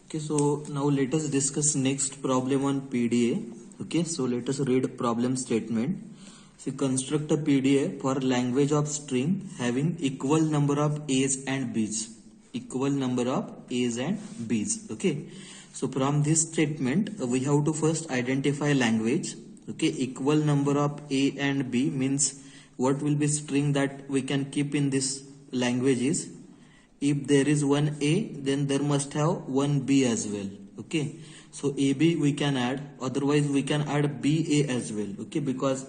Okay, so now let us discuss next problem on PDA. Okay, so let us read problem statement. So construct a PDA for language of string having equal number of A's and B's. Equal number of A's and B's. Okay, so from this statement we have to first identify language. Okay, equal number of A and B means what will be string that we can keep in this language is, if there is one A, then there must have one B as well. Okay, so AB we can add, otherwise we can add BA as well. Okay, because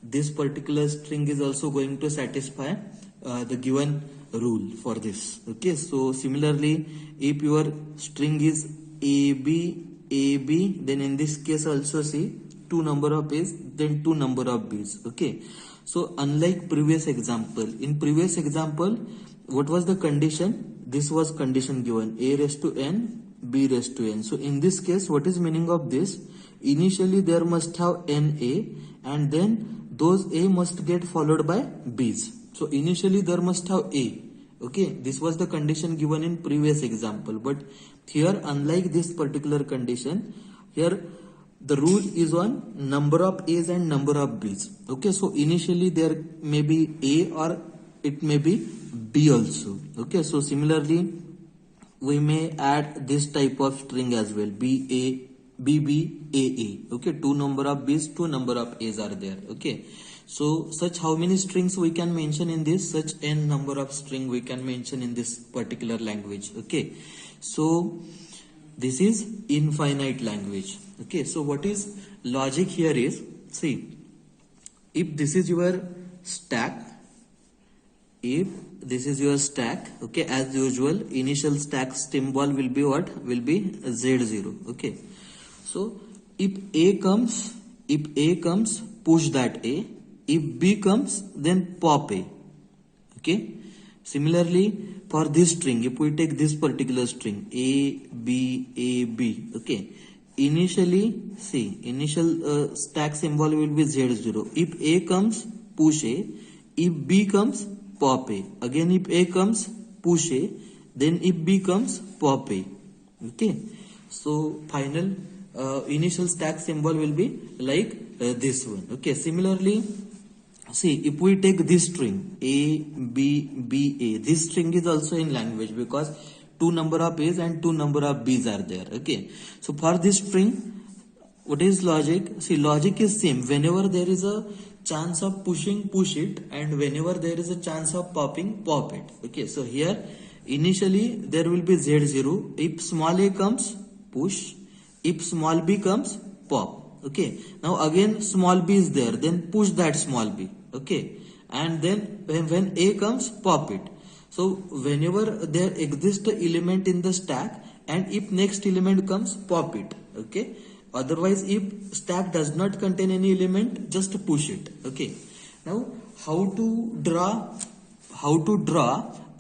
this particular string is also going to satisfy the given rule for this. Okay, so similarly, if your string is AB, then in this case also see two number of A's, then two number of B's. Okay, so unlike previous example, in previous example, what was the condition? This was condition given, A raised to n, B raised to n. So in this case, what is meaning of this? Initially there must have n A, and then those A must get followed by B's. So initially there must have A. Okay, this was the condition given in previous example. But here, unlike this particular condition, here the rule is on number of A's and number of B's. Okay, so initially there may be A or it may be B also. Okay, so similarly we may add this type of string as well, BA, BB, AA. Okay, two number of B's, two number of A's are there. Okay, so such how many strings we can mention in this? Such n number of string we can mention in this particular language. Okay, so this is infinite language. Okay, so what is logic here is, see, if this is your stack, if this is your stack, okay, as usual, initial stack symbol will be what? Will be Z0. Okay, so if A comes, push that A. If B comes, then pop A. Okay, similarly for this string, if we take this particular string A, B, okay, initially, see, initial stack symbol will be Z0. If A comes, push A. If B comes, pop A. Again, if A comes, push A. Then if B comes, pop A. Okay, so final initial stack symbol will be like this one. Okay, similarly, see, if we take this string A, B, A, this string is also in language because two number of A's and two number of B's are there. Okay, so for this string, what is logic? See, logic is same. Whenever there is a chance of pushing, push it, and whenever there is a chance of popping, pop it. Okay, so here initially there will be Z0. If small a comes, push. If small b comes, pop. Okay, now again small b is there, then push that small b. Okay, and then when a comes, pop it. So whenever there exists an element in the stack, and if next element comes, pop it. Okay, otherwise if stack does not contain any element, just push it. Okay, now how to draw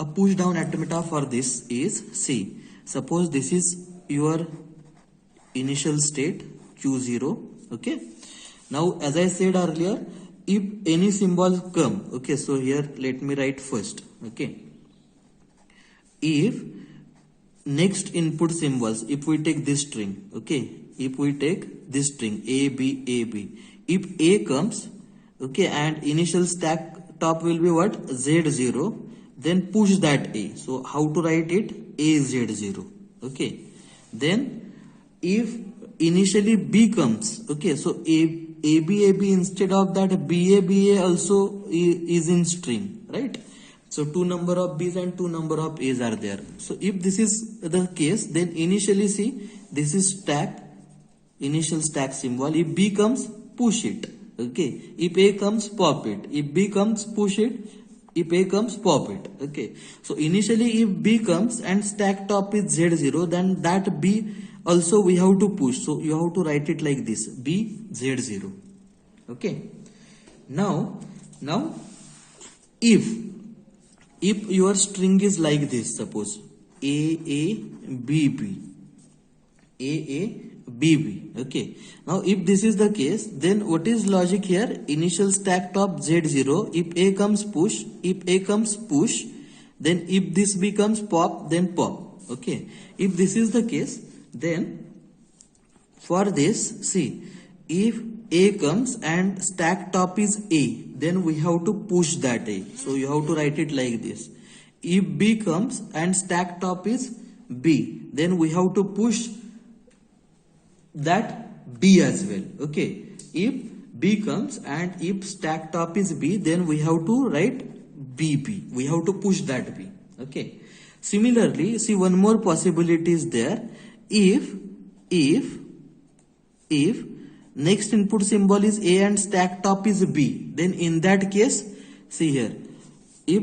a push down automata for this is, see, suppose this is your initial state Q0. Okay, now as I said earlier, if any symbols come, okay, so here let me write first. Okay, if next input symbols, if we take this string, okay, if we take this string A, B, if A comes, okay, and initial stack top will be what? Z0, then push that A. So how to write it? A Z0. Okay, then if initially B comes, okay, so AB instead of that BA also is in string, right? So two number of B's and two number of A's are there. So if this is the case, then initially see, this is stack, initial stack symbol. If B comes, push it. Okay, if A comes, pop it. If B comes, push it. If A comes, pop it. Okay, so initially if B comes and stack top is Z0, then that B also we have to push. So you have to write it like this, B Z0. Okay, now if your string is like this, suppose A B B. Okay, now if this is the case, then what is logic here? Initial stack top Z0. If A comes, push. If A comes, push. Then if this becomes pop, then pop. Okay, if this is the case, Then for this, see, if A comes and stack top is A, then we have to push that A. So you have to write it like this. If B comes and stack top is B, then we have to push that B as well. Okay. If B comes and if stack top is B, then we have to write BP. We have to push that B. Okay. Similarly, see, one more possibility is there. If next input symbol is A and stack top is B, then in that case, see here, if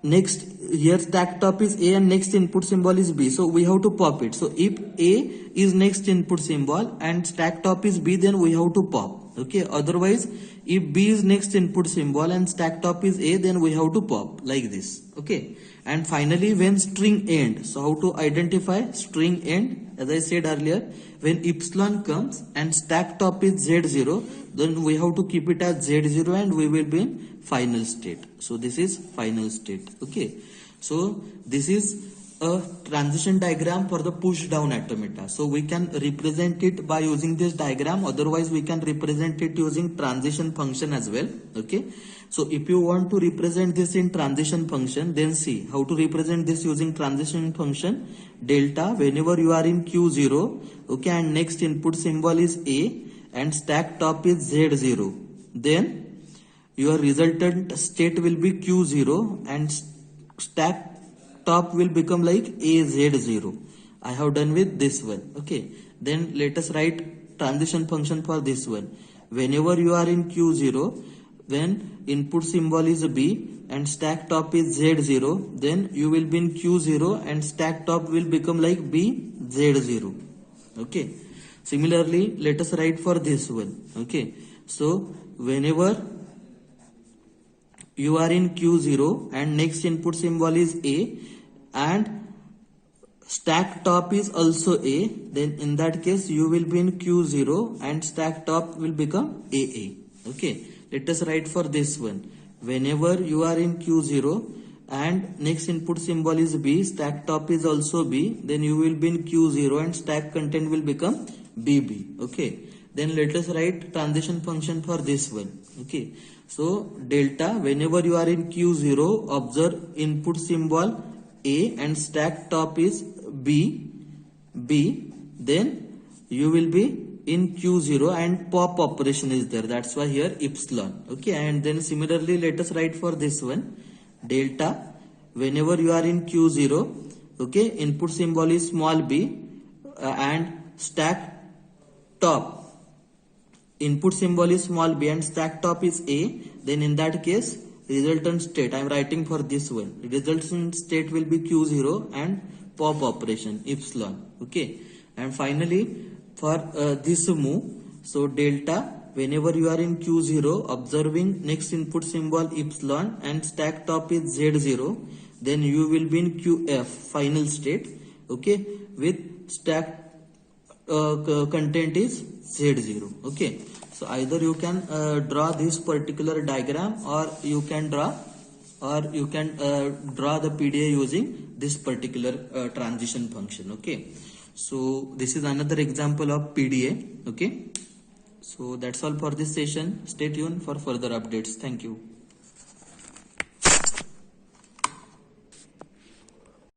next here stack top is A and next input symbol is B, so we have to pop it. So if A is next input symbol and stack top is B, then we have to pop. Okay. Otherwise, if B is next input symbol and stack top is A, then we have to pop like this. Okay. And finally, when string end, so how to identify string end? As I said earlier, when epsilon comes and stack top is Z0, then we have to keep it as Z0 and we will be in final state. So this is final state. Okay. So this is a transition diagram for the push down automata. So we can represent it by using this diagram. Otherwise, we can represent it using transition function as well. Okay. So if you want to represent this in transition function, then see how to represent this using transition function. Delta, whenever you are in Q0, okay, and next input symbol is A and stack top is Z0, then your resultant state will be Q0 and stack top will become like AZ0. I have done with this one. Okay. Then let us write transition function for this one. Whenever you are in Q0, when input symbol is B and stack top is Z0, then you will be in Q0 and stack top will become like BZ0. Okay. Similarly, let us write for this one. Okay. So whenever you are in Q0 and next input symbol is A and stack top is also A, then in that case you will be in Q0 and stack top will become AA. Okay. Let us write for this one. Whenever you are in Q0 and next input symbol is B, stack top is also B, then you will be in Q0 and stack content will become BB. Okay. Then let us write transition function for this one. Okay. So delta, whenever you are in Q0, observe input symbol A and stack top is B, then you will be in Q0 and pop operation is there. That's why here epsilon. Okay. And then similarly, let us write for this one. Delta, whenever you are in Q0, okay, input symbol is small b and stack top. Input symbol is small b and stack top is A, then in that case, resultant state, I am writing for this one. Resultant state will be Q0 and pop operation, epsilon. Okay. And finally, for this move, so delta, whenever you are in Q0, observing next input symbol epsilon and stack top is Z0, then you will be in QF, final state. Okay. With stack content is Z0. Okay. So either you can draw this particular diagram or you can draw the PDA using this particular transition function. Okay. So this is another example of PDA. Okay. So that's all for this session. Stay tuned for further updates. Thank you.